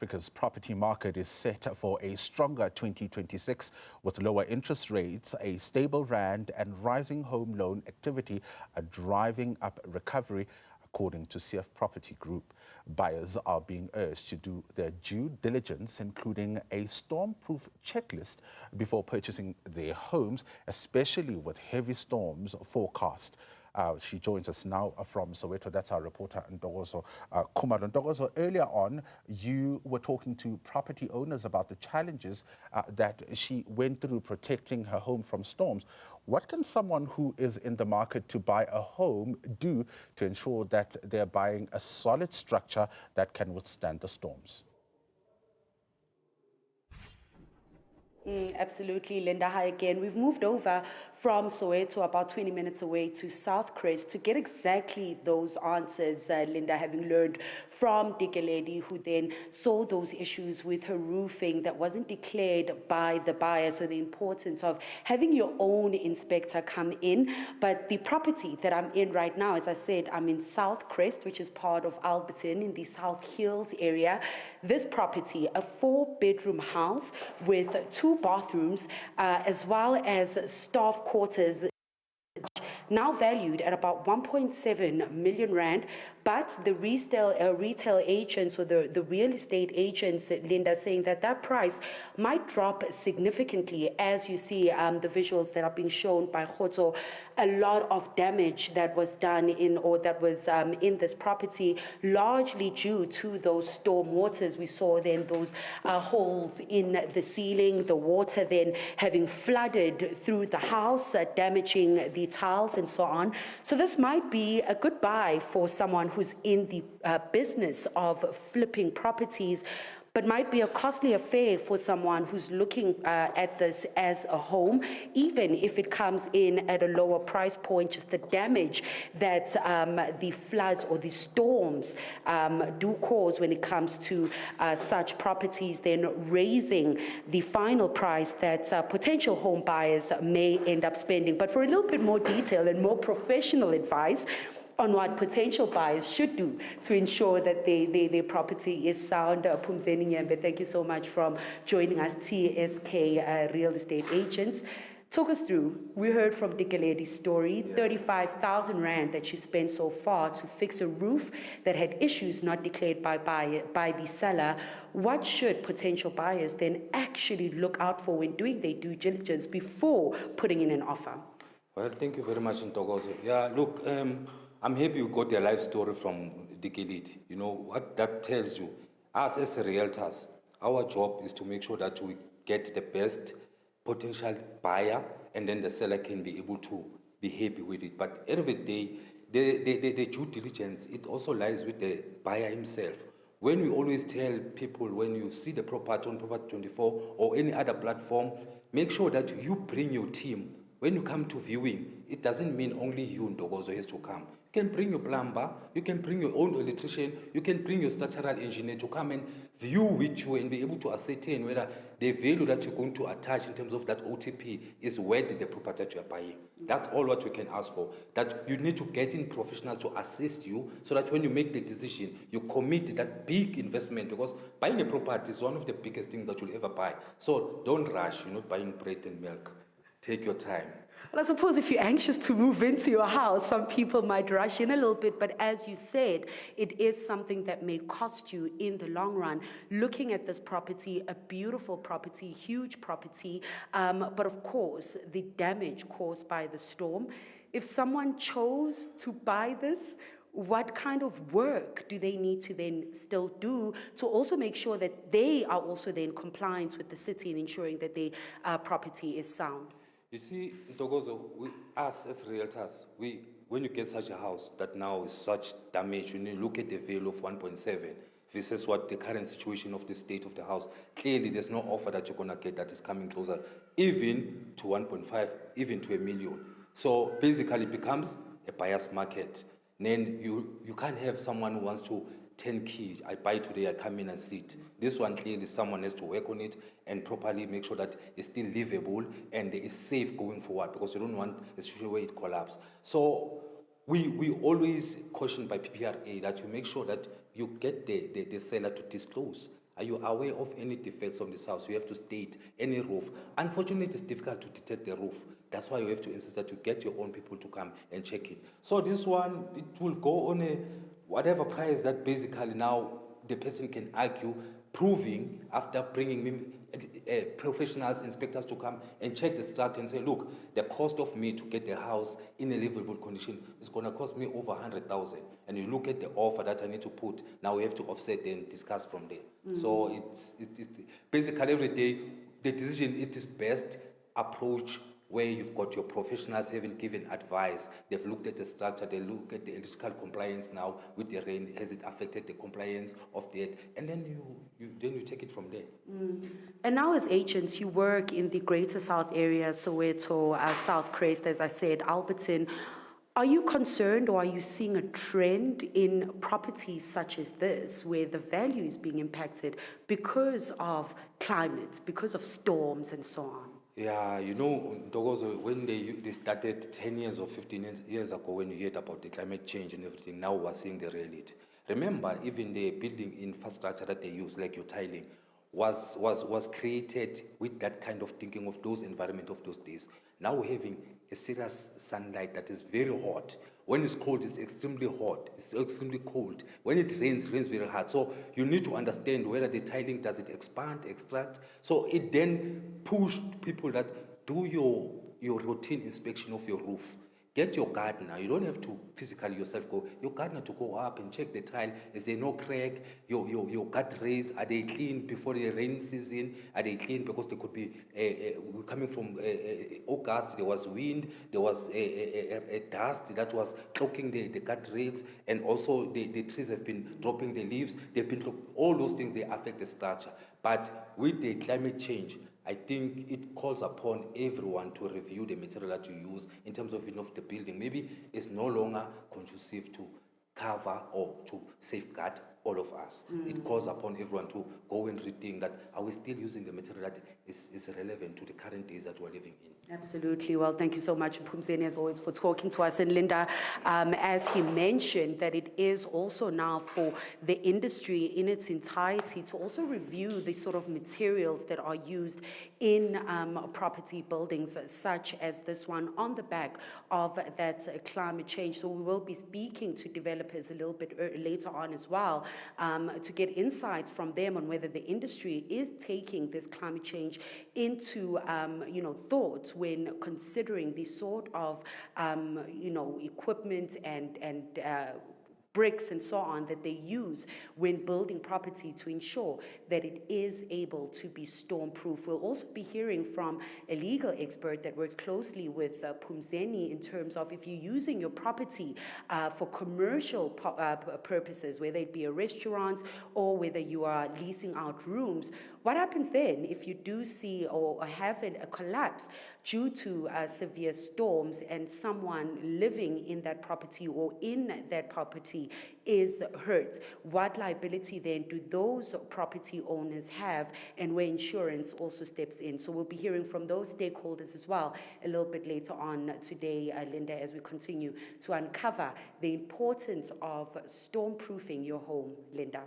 Africa's property market is set for a stronger 2026 with lower interest rates, a stable rand and rising home loan activity are driving up recovery, according to Seef Property Group. Buyers are being urged to do their due diligence, including a storm-proof checklist before purchasing their homes, especially with heavy storms forecast. She joins us now from Soweto. That's our reporter, Ntokozo Khumalo. Ntokozo, earlier on, you were talking to property owners about the challenges that she went through protecting her home from storms. What can someone who is in the market to buy a home do to ensure that they're buying a solid structure that can withstand the storms? Absolutely, Linda. Hi again. We've moved over from Soweto, about 20 minutes away, to South Crest to get exactly those answers, Linda, having learned from Dikeledi, who then saw those issues with her roofing that wasn't declared by the buyer. So the importance of having your own inspector come in. But the property that I'm in right now, as I said, I'm in South Crest, which is part of Alberton in the South Hills area. This property, a 4-bedroom house with 2 bathrooms, as well as staff quarters, now valued at about 1.7 million rand, but the retail agents or the real estate agents, Linda, saying that that price might drop significantly. As you see the visuals that are being shown by Khotso, a lot of damage that was done in this property, largely due to those storm waters. We saw then those holes in the ceiling, the water then having flooded through the house, damaging the tiles and so on. So this might be a good buy for someone who's in the business of flipping properties, but might be a costly affair for someone who's looking at this as a home, even if it comes in at a lower price point. Just the damage that the floods or the storms do cause when it comes to such properties, then raising the final price that potential home buyers may end up spending. But for a little bit more detail and more professional advice on what potential buyers should do to ensure that their property is sound, Phumzeni Nyembe, thank you so much for joining us, TSK Real Estate Agents. Talk us through, we heard from Dikeledi's story, 35,000 rand that she spent so far to fix a roof that had issues not declared by the seller. What should potential buyers then actually look out for when doing their due diligence before putting in an offer? Well, thank you very much, Ntokozo. Yeah, look, I'm happy you got a life story from Dikeledi. You know, what that tells you, us as realtors, our job is to make sure that we get the best potential buyer, and then the seller can be able to be happy with it. But at the end of the day, the due diligence, it also lies with the buyer himself. When we always tell people, when you see the property on Property 24 or any other platform, make sure that you bring your team. When you come to viewing, it doesn't mean only you, Ntokozo, has to come. You can bring your plumber, you can bring your own electrician, you can bring your structural engineer to come and view with you and be able to ascertain whether the value that you're going to attach in terms of that OTP is worth the property that you're buying. That's all what we can ask for. That you need to get in professionals to assist you so that when you make the decision, you commit that big investment, because buying a property is one of the biggest things that you'll ever buy. So don't rush, you're not buying bread and milk. Take your time. Well, I suppose if you're anxious to move into your house, some people might rush in a little bit, but as you said, it is something that may cost you in the long run. Looking at this property, a beautiful property, huge property, but of course, the damage caused by the storm. If someone chose to buy this, what kind of work do they need to then still do to also make sure that they are also then in compliance with the city and ensuring that the property is sound? You see, Ntokozo, us as realtors, when you get such a house that now is such damage, when you look at the value of 1.7 versus what the current situation of the state of the house, clearly there's no offer that you're going to get that is coming closer, even to 1.5, even to 1 million. So basically it becomes a buyer's market. Then you can't have someone who wants to 10 keys, I buy today, I come in and sit. This one, clearly someone has to work on it and properly make sure that it's still livable and it's safe going forward, because you don't want a situation where it collapses. So we always caution by PPRA that you make sure that you get the seller to disclose Are you aware of any defects on this house? You have to state any roof. Unfortunately, it's difficult to detect the roof. That's why you have to insist that you get your own people to come and check it. So this one, it will go on a whatever price that basically now the person can argue, proving after bringing professionals, inspectors to come and check the structure and say, look, the cost of me to get the house in a livable condition is going to cost me over 100,000. And you look at the offer that I need to put, now we have to offset and discuss from there. So it's basically every day, the decision, it is best approach where you've got your professionals having given advice. They've looked at the structure, they look at the electrical compliance now with the rain, has it affected the compliance of that? And then you take it from there. And now as agents, you work in the Greater South area, Soweto, South Crest, as I said, Alberton. Are you concerned or are you seeing a trend in properties such as this where the value is being impacted because of climate, because of storms and so on? Yeah, you know, Ntokozo, when they started 10 years or 15 years ago, when you heard about the climate change and everything, now we're seeing the reality. Remember, even the building infrastructure that they use, like your tiling, was created with that kind of thinking of those environment of those days. Now we're having a serious sunlight that is very hot. When it's cold, it's extremely hot. It's extremely cold. When it rains very hard. So you need to understand whether the tiling, does it expand, extract? So it then pushed people that do your routine inspection of your roof. Get your gardener. You don't have to physically yourself go. Your gardener to go up and check the tile. Is there no crack? Your gut rays, are they clean before the rain season? Are they clean? Because there could be coming from August. There was wind. There was a dust that was cloaking the gut rays, and also the trees have been dropping the leaves. They've been all those things. They affect the structure. But with the climate change, I think it calls upon everyone to review the material that you use in terms of the building. Maybe it's no longer conducive to cover or to safeguard all of us. It calls upon everyone to go and rethink that, are we still using the material that is relevant to the current days that we're living in? Absolutely. Well, thank you so much, Phumzeni, as always, for talking to us. And Linda, as he mentioned, that it is also now for the industry in its entirety to also review the sort of materials that are used in property buildings, such as this one, on the back of that climate change. So we will be speaking to developers a little bit later on as well, to get insights from them on whether the industry is taking this climate change into, thought when considering the sort of, equipment and bricks and so on that they use when building property to ensure that it is able to be storm-proof. We'll also be hearing from a legal expert that works closely with Phumzeni in terms of if you're using your property for commercial purposes, whether it be a restaurant or whether you are leasing out rooms. What happens then if you do see or have a collapse due to severe storms and someone living in that property or in that property is hurt? What liability then do those property owners have, and where insurance also steps in? So we'll be hearing from those stakeholders as well a little bit later on today, Linda, as we continue to uncover the importance of storm-proofing your home. Linda.